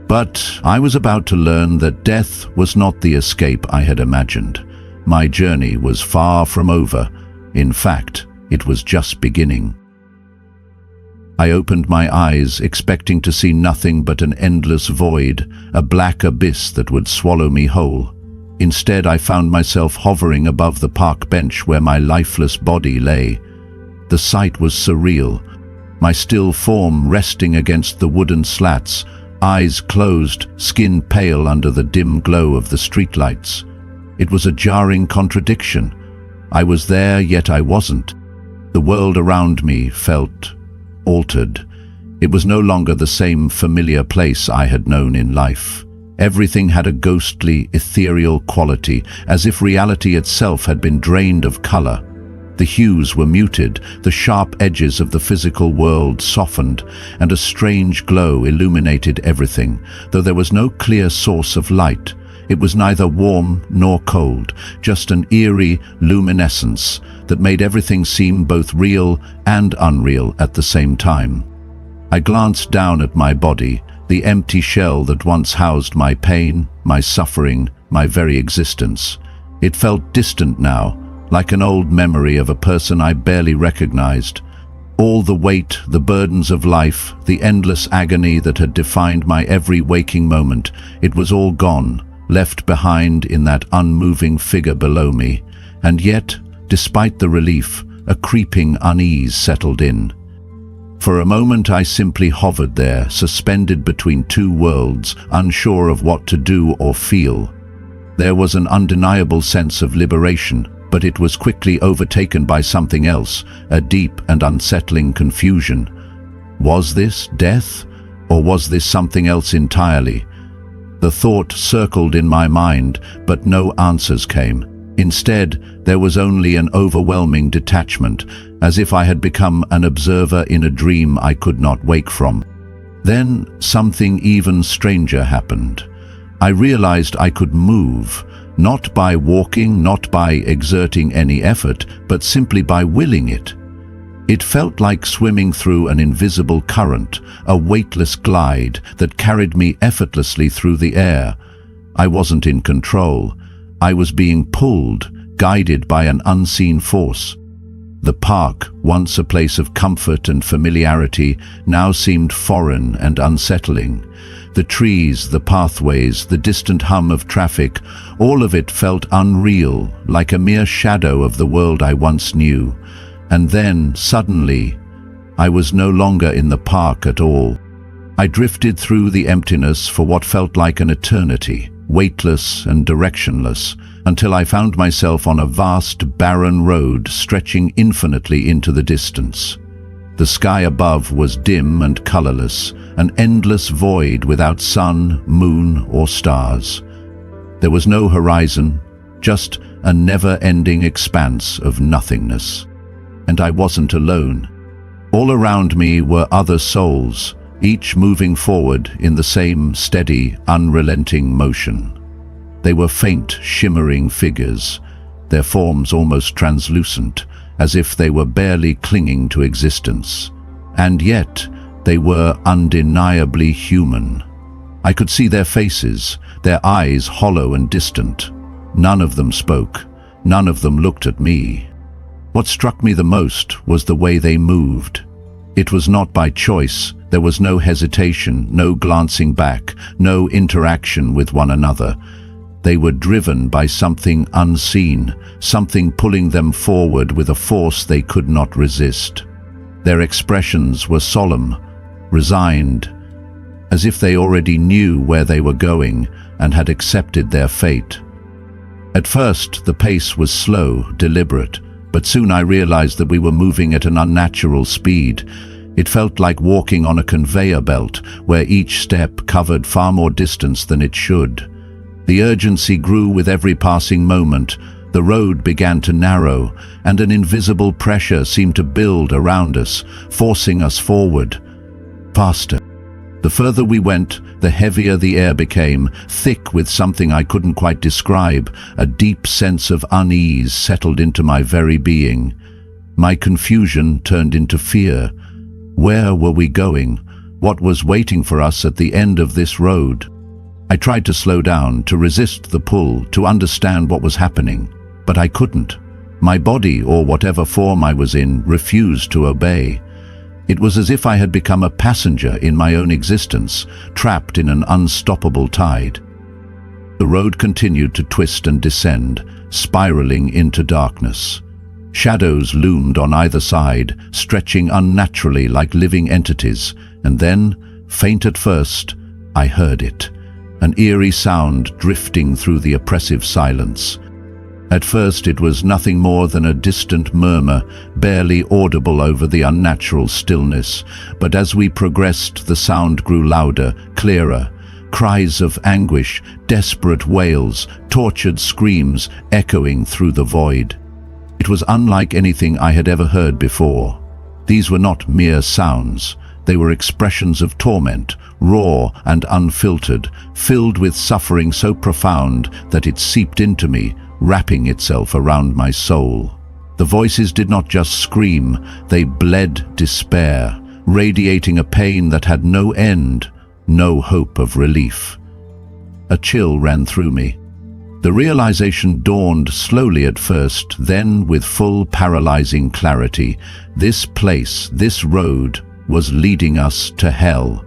But I was about to learn that death was not the escape I had imagined. My journey was far from over. In fact, it was just beginning. I opened my eyes, expecting to see nothing but an endless void, a black abyss that would swallow me whole. Instead, I found myself hovering above the park bench where my lifeless body lay. The sight was surreal, my still form resting against the wooden slats, eyes closed, skin pale under the dim glow of the streetlights. It was a jarring contradiction. I was there, yet I wasn't. The world around me felt altered. It was no longer the same familiar place I had known in life. Everything had a ghostly, ethereal quality, as if reality itself had been drained of color. The hues were muted, the sharp edges of the physical world softened, and a strange glow illuminated everything, though there was no clear source of light. It was neither warm nor cold, just an eerie luminescence that made everything seem both real and unreal at the same time. I glanced down at my body, the empty shell that once housed my pain, my suffering, my very existence. It felt distant now, like an old memory of a person I barely recognized. All the weight, the burdens of life, the endless agony that had defined my every waking moment, it was all gone, left behind in that unmoving figure below me. And yet, despite the relief, a creeping unease settled in. For a moment I simply hovered there, suspended between two worlds, unsure of what to do or feel. There was an undeniable sense of liberation, but it was quickly overtaken by something else, a deep and unsettling confusion. Was this death, or was this something else entirely? The thought circled in my mind, but no answers came. Instead, there was only an overwhelming detachment, as if I had become an observer in a dream I could not wake from. Then something even stranger happened. I realized I could move, not by walking, not by exerting any effort, but simply by willing it. It felt like swimming through an invisible current, a weightless glide that carried me effortlessly through the air. I wasn't in control. I was being pulled, guided by an unseen force. The park, once a place of comfort and familiarity, now seemed foreign and unsettling. The trees, the pathways, the distant hum of traffic, all of it felt unreal, like a mere shadow of the world I once knew. And then, suddenly, I was no longer in the park at all. I drifted through the emptiness for what felt like an eternity, weightless and directionless, until I found myself on a vast, barren road stretching infinitely into the distance. The sky above was dim and colorless, an endless void without sun, moon, or stars. There was no horizon, just a never-ending expanse of nothingness. And I wasn't alone. All around me were other souls, each moving forward in the same steady, unrelenting motion. They were faint, shimmering figures, their forms almost translucent, as if they were barely clinging to existence. And yet, they were undeniably human. I could see their faces, their eyes hollow and distant. None of them spoke. None of them looked at me. What struck me the most was the way they moved. It was not by choice. There was no hesitation, no glancing back, no interaction with one another. They were driven by something unseen, something pulling them forward with a force they could not resist. Their expressions were solemn, resigned, as if they already knew where they were going and had accepted their fate. At first, the pace was slow, deliberate, but soon I realized that we were moving at an unnatural speed. It felt like walking on a conveyor belt, where each step covered far more distance than it should. The urgency grew with every passing moment. The road began to narrow, and an invisible pressure seemed to build around us, forcing us forward. Faster. The further we went, the heavier the air became, thick with something I couldn't quite describe. A deep sense of unease settled into my very being. My confusion turned into fear. Where were we going? What was waiting for us at the end of this road? I tried to slow down, to resist the pull, to understand what was happening, but I couldn't. My body, or whatever form I was in, refused to obey. It was as if I had become a passenger in my own existence, trapped in an unstoppable tide. The road continued to twist and descend, spiraling into darkness. Shadows loomed on either side, stretching unnaturally like living entities, and then, faint at first, I heard it, an eerie sound drifting through the oppressive silence. At first it was nothing more than a distant murmur, barely audible over the unnatural stillness, but as we progressed the sound grew louder, clearer. Cries of anguish, desperate wails, tortured screams echoing through the void. It was unlike anything I had ever heard before. These were not mere sounds. They were expressions of torment, raw and unfiltered, filled with suffering so profound that it seeped into me, wrapping itself around my soul. The voices did not just scream, they bled despair, radiating a pain that had no end, no hope of relief. A chill ran through me. The realization dawned slowly at first, then with full paralyzing clarity. This place, this road, was leading us to hell.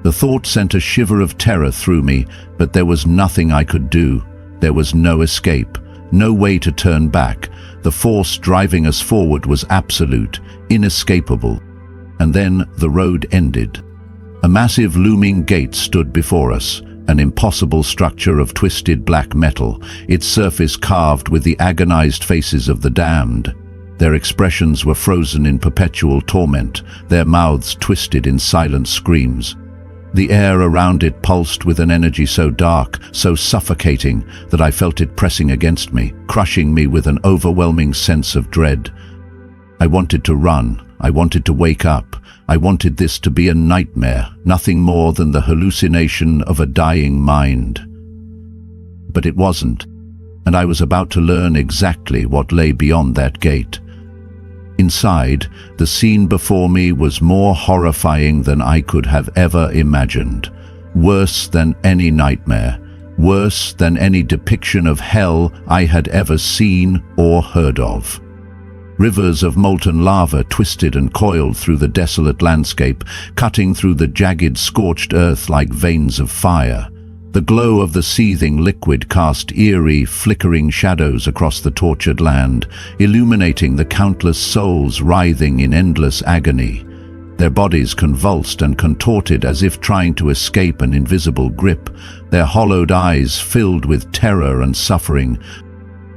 The thought sent a shiver of terror through me, but there was nothing I could do. There was no escape, no way to turn back. The force driving us forward was absolute, inescapable. And then the road ended. A massive looming gate stood before us, an impossible structure of twisted black metal, its surface carved with the agonized faces of the damned. Their expressions were frozen in perpetual torment, their mouths twisted in silent screams. The air around it pulsed with an energy so dark, so suffocating, that I felt it pressing against me, crushing me with an overwhelming sense of dread. I wanted to run. I wanted to wake up. I wanted this to be a nightmare, nothing more than the hallucination of a dying mind. But it wasn't, and I was about to learn exactly what lay beyond that gate. Inside, the scene before me was more horrifying than I could have ever imagined. Worse than any nightmare. Worse than any depiction of hell I had ever seen or heard of. Rivers of molten lava twisted and coiled through the desolate landscape, cutting through the jagged, scorched earth like veins of fire. The glow of the seething liquid cast eerie, flickering shadows across the tortured land, illuminating the countless souls writhing in endless agony. Their bodies convulsed and contorted as if trying to escape an invisible grip, their hollowed eyes filled with terror and suffering.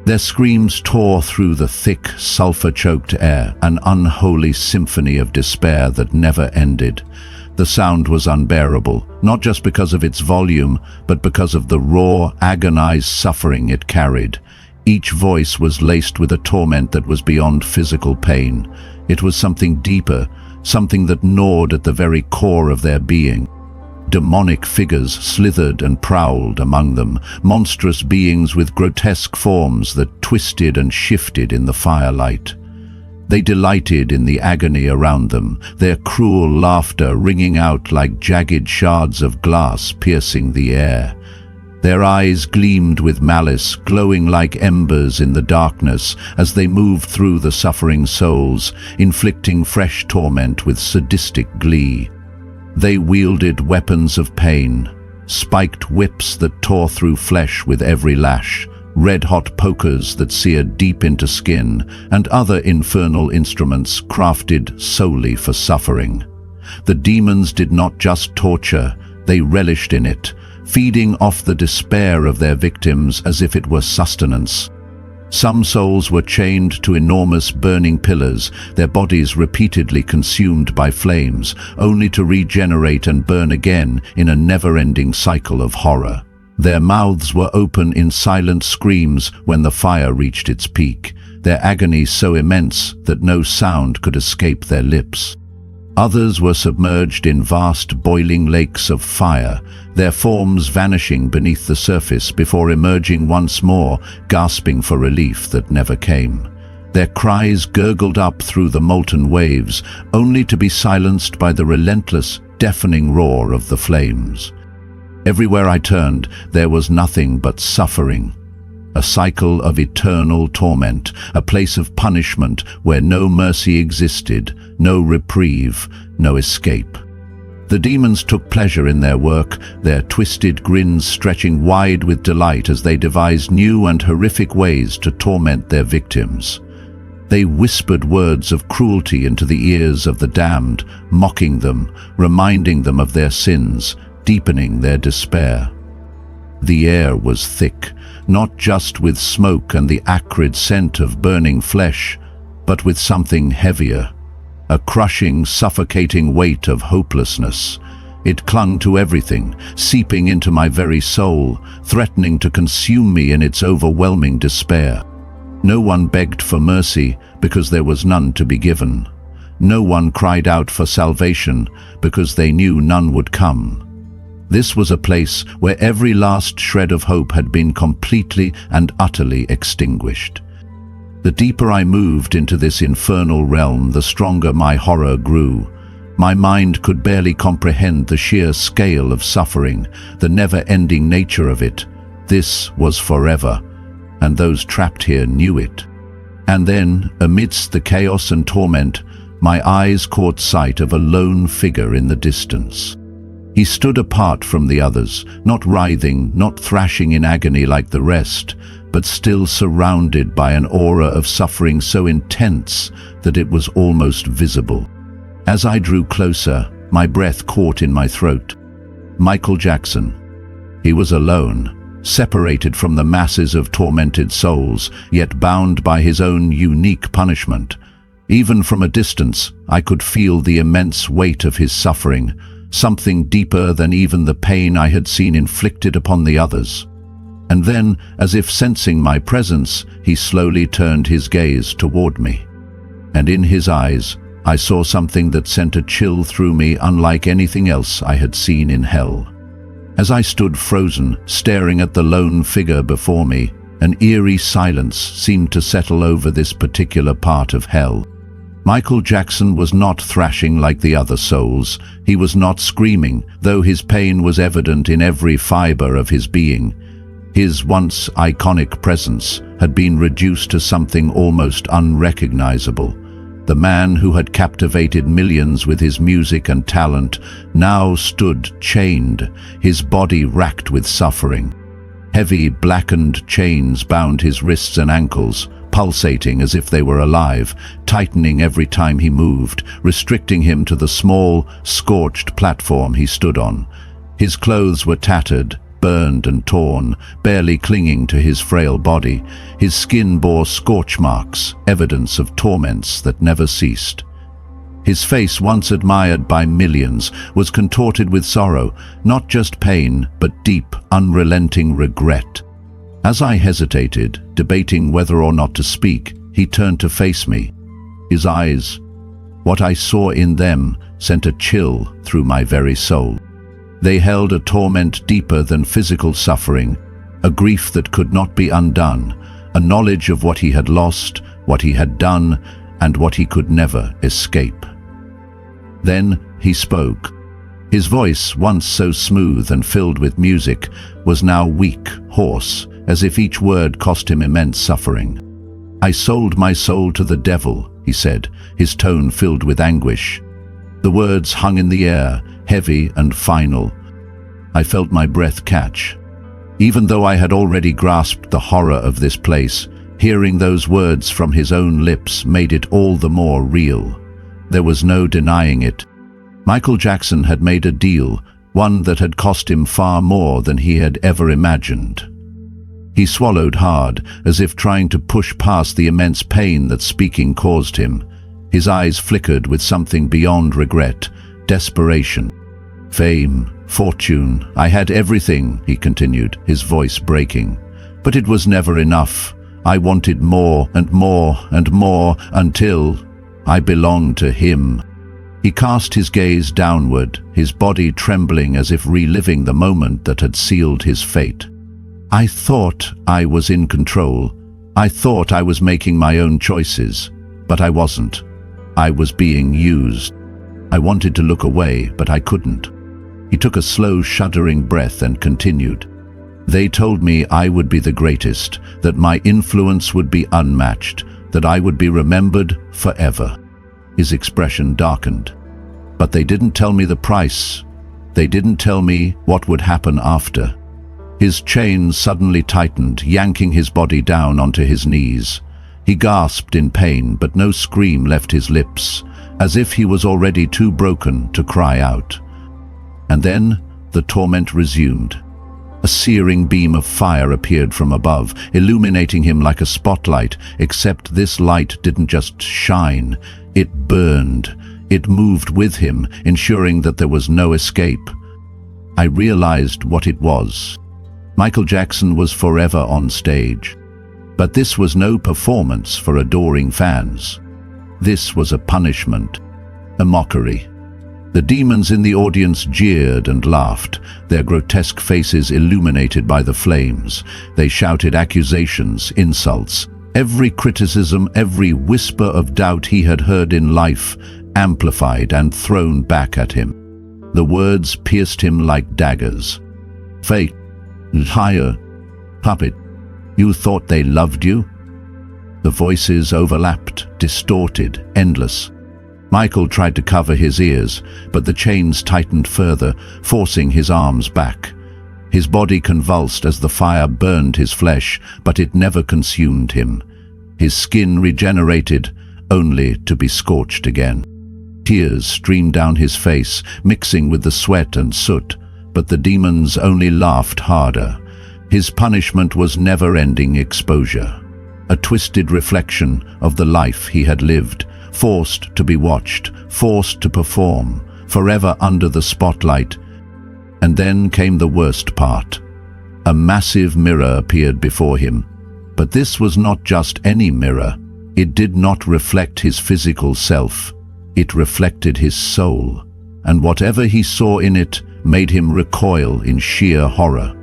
Their screams tore through the thick, sulfur-choked air, an unholy symphony of despair that never ended. The sound was unbearable, not just because of its volume, but because of the raw, agonized suffering it carried. Each voice was laced with a torment that was beyond physical pain. It was something deeper, something that gnawed at the very core of their being. Demonic figures slithered and prowled among them, monstrous beings with grotesque forms that twisted and shifted in the firelight. They delighted in the agony around them, their cruel laughter ringing out like jagged shards of glass piercing the air. Their eyes gleamed with malice, glowing like embers in the darkness as they moved through the suffering souls, inflicting fresh torment with sadistic glee. They wielded weapons of pain, spiked whips that tore through flesh with every lash, red-hot pokers that seared deep into skin, and other infernal instruments crafted solely for suffering. The demons did not just torture, they relished in it, feeding off the despair of their victims as if it were sustenance. Some souls were chained to enormous burning pillars, their bodies repeatedly consumed by flames, only to regenerate and burn again in a never-ending cycle of horror. Their mouths were open in silent screams when the fire reached its peak, their agony so immense that no sound could escape their lips. Others were submerged in vast boiling lakes of fire, their forms vanishing beneath the surface before emerging once more, gasping for relief that never came. Their cries gurgled up through the molten waves, only to be silenced by the relentless, deafening roar of the flames. Everywhere I turned, there was nothing but suffering. A cycle of eternal torment, a place of punishment where no mercy existed, no reprieve, no escape. The demons took pleasure in their work, their twisted grins stretching wide with delight as they devised new and horrific ways to torment their victims. They whispered words of cruelty into the ears of the damned, mocking them, reminding them of their sins, deepening their despair. The air was thick, not just with smoke and the acrid scent of burning flesh, but with something heavier, a crushing, suffocating weight of hopelessness. It clung to everything, seeping into my very soul, threatening to consume me in its overwhelming despair. No one begged for mercy because there was none to be given. No one cried out for salvation because they knew none would come. This was a place where every last shred of hope had been completely and utterly extinguished. The deeper I moved into this infernal realm, the stronger my horror grew. My mind could barely comprehend the sheer scale of suffering, the never-ending nature of it. This was forever, and those trapped here knew it. And then, amidst the chaos and torment, my eyes caught sight of a lone figure in the distance. He stood apart from the others, not writhing, not thrashing in agony like the rest, but still surrounded by an aura of suffering so intense that it was almost visible. As I drew closer, my breath caught in my throat. Michael Jackson. He was alone, separated from the masses of tormented souls, yet bound by his own unique punishment. Even from a distance, I could feel the immense weight of his suffering, something deeper than even the pain I had seen inflicted upon the others. And then, as if sensing my presence, he slowly turned his gaze toward me. And in his eyes, I saw something that sent a chill through me unlike anything else I had seen in hell. As I stood frozen, staring at the lone figure before me, an eerie silence seemed to settle over this particular part of hell. Michael Jackson was not thrashing like the other souls. He was not screaming, though his pain was evident in every fiber of his being. His once iconic presence had been reduced to something almost unrecognizable. The man who had captivated millions with his music and talent now stood chained, his body racked with suffering. Heavy, blackened chains bound his wrists and ankles, pulsating as if they were alive, tightening every time he moved, restricting him to the small, scorched platform he stood on. His clothes were tattered, burned and torn, barely clinging to his frail body. His skin bore scorch marks, evidence of torments that never ceased. His face, once admired by millions, was contorted with sorrow, not just pain, but deep, unrelenting regret. As I hesitated, debating whether or not to speak, he turned to face me. His eyes, what I saw in them, sent a chill through my very soul. They held a torment deeper than physical suffering, a grief that could not be undone, a knowledge of what he had lost, what he had done, and what he could never escape. Then he spoke. His voice, once so smooth and filled with music, was now weak, hoarse, as if each word cost him immense suffering. "I sold my soul to the devil," he said, his tone filled with anguish. The words hung in the air, heavy and final. I felt my breath catch. Even though I had already grasped the horror of this place, hearing those words from his own lips made it all the more real. There was no denying it. Michael Jackson had made a deal, one that had cost him far more than he had ever imagined. He swallowed hard, as if trying to push past the immense pain that speaking caused him. His eyes flickered with something beyond regret, desperation. Fame, fortune, I had everything, he continued, his voice breaking. But it was never enough. I wanted more and more and more until I belonged to him. He cast his gaze downward, his body trembling as if reliving the moment that had sealed his fate. I thought I was in control. I thought I was making my own choices, but I wasn't. I was being used. I wanted to look away, but I couldn't. He took a slow, shuddering breath and continued. They told me I would be the greatest, that my influence would be unmatched, that I would be remembered forever. His expression darkened. But they didn't tell me the price. They didn't tell me what would happen after. His chains suddenly tightened, yanking his body down onto his knees. He gasped in pain, but no scream left his lips, as if he was already too broken to cry out. And then the torment resumed. A searing beam of fire appeared from above, illuminating him like a spotlight, except this light didn't just shine, it burned. It moved with him, ensuring that there was no escape. I realized what it was. Michael Jackson was forever on stage. But this was no performance for adoring fans. This was a punishment, a mockery. The demons in the audience jeered and laughed, their grotesque faces illuminated by the flames. They shouted accusations, insults, every criticism, every whisper of doubt he had heard in life, amplified and thrown back at him. The words pierced him like daggers. Fake, liar, puppet, you thought they loved you? The voices overlapped, distorted, endless. Michael tried to cover his ears, but the chains tightened further, forcing his arms back. His body convulsed as the fire burned his flesh, but it never consumed him. His skin regenerated, only to be scorched again. Tears streamed down his face, mixing with the sweat and soot, but the demons only laughed harder. His punishment was never-ending exposure, a twisted reflection of the life he had lived, forced to be watched, forced to perform, forever under the spotlight. And then came the worst part. A massive mirror appeared before him. But this was not just any mirror. It did not reflect his physical self. It reflected his soul, and whatever he saw in it made him recoil in sheer horror.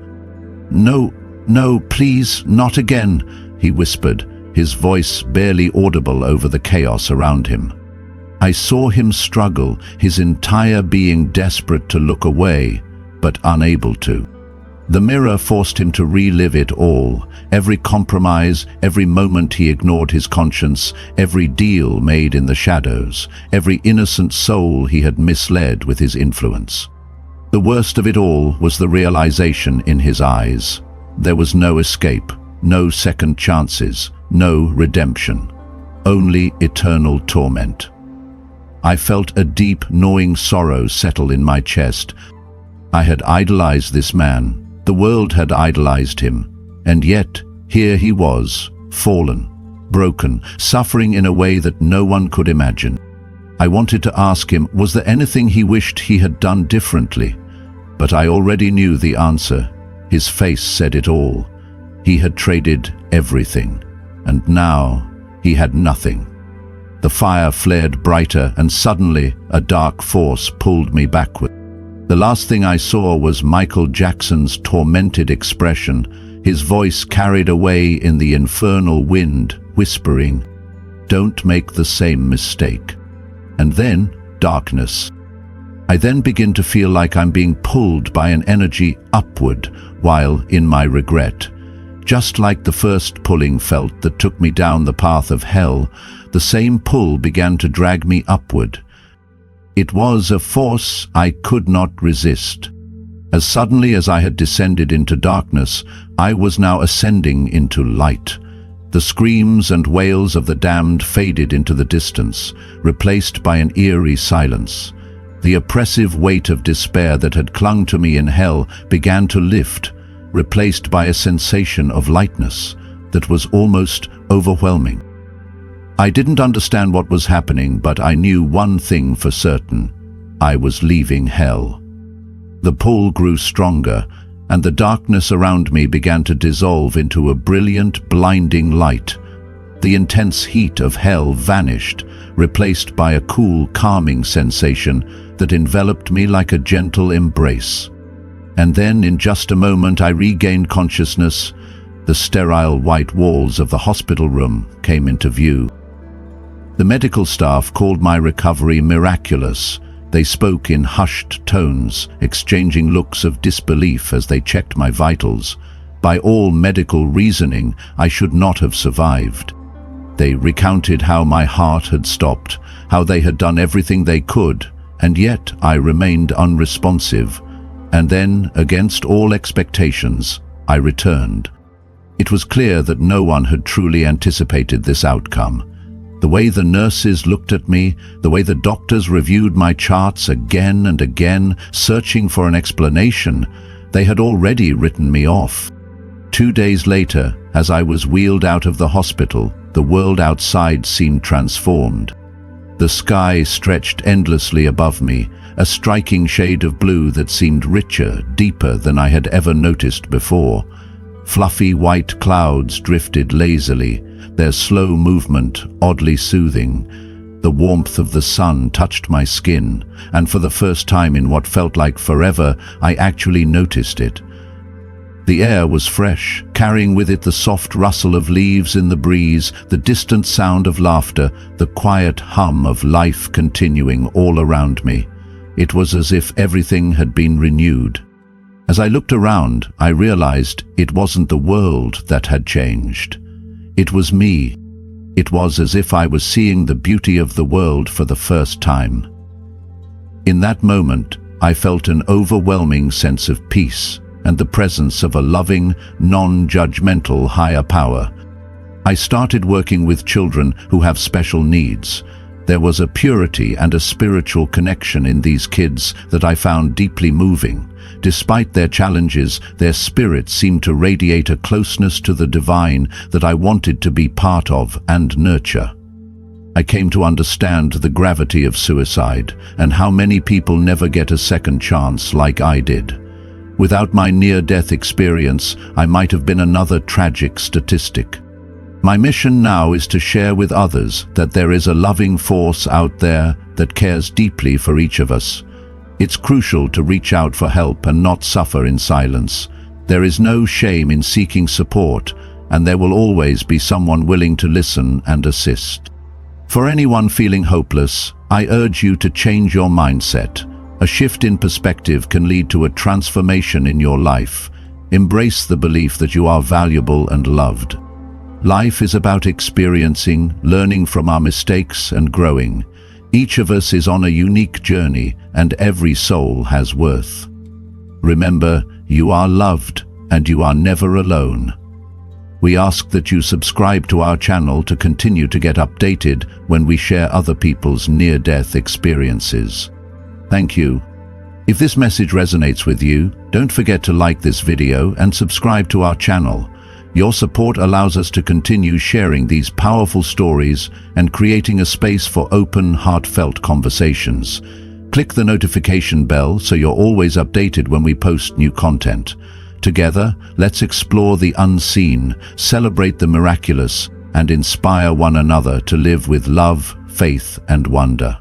"No, no, please, not again," he whispered, his voice barely audible over the chaos around him. I saw him struggle, his entire being desperate to look away, but unable to. The mirror forced him to relive it all, every compromise, every moment he ignored his conscience, every deal made in the shadows, every innocent soul he had misled with his influence. The worst of it all was the realization in his eyes. There was no escape, no second chances, no redemption, only eternal torment. I felt a deep, gnawing sorrow settle in my chest. I had idolized this man. The world had idolized him, and yet here he was, fallen, broken, suffering in a way that no one could imagine. I wanted to ask him, was there anything he wished he had done differently? But I already knew the answer. His face said it all. He had traded everything, and now he had nothing. The fire flared brighter, and suddenly a dark force pulled me backward. The last thing I saw was Michael Jackson's tormented expression, his voice carried away in the infernal wind, whispering, "Don't make the same mistake." And then, darkness. I then begin to feel like I'm being pulled by an energy upward while in my regret. Just like the first pulling felt that took me down the path of hell, the same pull began to drag me upward. It was a force I could not resist. As suddenly as I had descended into darkness, I was now ascending into light. The screams and wails of the damned faded into the distance, replaced by an eerie silence. The oppressive weight of despair that had clung to me in hell began to lift, replaced by a sensation of lightness that was almost overwhelming. I didn't understand what was happening, but I knew one thing for certain. I was leaving hell. The pull grew stronger, and the darkness around me began to dissolve into a brilliant, blinding light. The intense heat of hell vanished, replaced by a cool, calming sensation that enveloped me like a gentle embrace. And then, in just a moment, I regained consciousness. The sterile white walls of the hospital room came into view. The medical staff called my recovery miraculous. They spoke in hushed tones, exchanging looks of disbelief as they checked my vitals. By all medical reasoning, I should not have survived. They recounted how my heart had stopped, how they had done everything they could, and yet I remained unresponsive. And then, against all expectations, I returned. It was clear that no one had truly anticipated this outcome. The way the nurses looked at me, the way the doctors reviewed my charts again and again, searching for an explanation, they had already written me off. 2 days later, as I was wheeled out of the hospital, the world outside seemed transformed. The sky stretched endlessly above me, a striking shade of blue that seemed richer, deeper than I had ever noticed before. Fluffy white clouds drifted lazily, their slow movement oddly soothing. The warmth of the sun touched my skin, and for the first time in what felt like forever, I actually noticed it. The air was fresh, carrying with it the soft rustle of leaves in the breeze, the distant sound of laughter, the quiet hum of life continuing all around me. It was as if everything had been renewed. As I looked around, I realized it wasn't the world that had changed. It was me. It was as if I was seeing the beauty of the world for the first time. In that moment, I felt an overwhelming sense of peace and the presence of a loving, non-judgmental higher power. I started working with children who have special needs. There was a purity and a spiritual connection in these kids that I found deeply moving. Despite their challenges, their spirits seemed to radiate a closeness to the divine that I wanted to be part of and nurture. I came to understand the gravity of suicide and how many people never get a second chance like I did. Without my near-death experience, I might have been another tragic statistic. My mission now is to share with others that there is a loving force out there that cares deeply for each of us. It's crucial to reach out for help and not suffer in silence. There is no shame in seeking support, and there will always be someone willing to listen and assist. For anyone feeling hopeless, I urge you to change your mindset. A shift in perspective can lead to a transformation in your life. Embrace the belief that you are valuable and loved. Life is about experiencing, learning from our mistakes, and growing. Each of us is on a unique journey, and every soul has worth. Remember, you are loved, and you are never alone. We ask that you subscribe to our channel to continue to get updated when we share other people's near-death experiences. Thank you. If this message resonates with you, don't forget to like this video and subscribe to our channel. Your support allows us to continue sharing these powerful stories and creating a space for open, heartfelt conversations. Click the notification bell so you're always updated when we post new content. Together, let's explore the unseen, celebrate the miraculous, and inspire one another to live with love, faith, and wonder.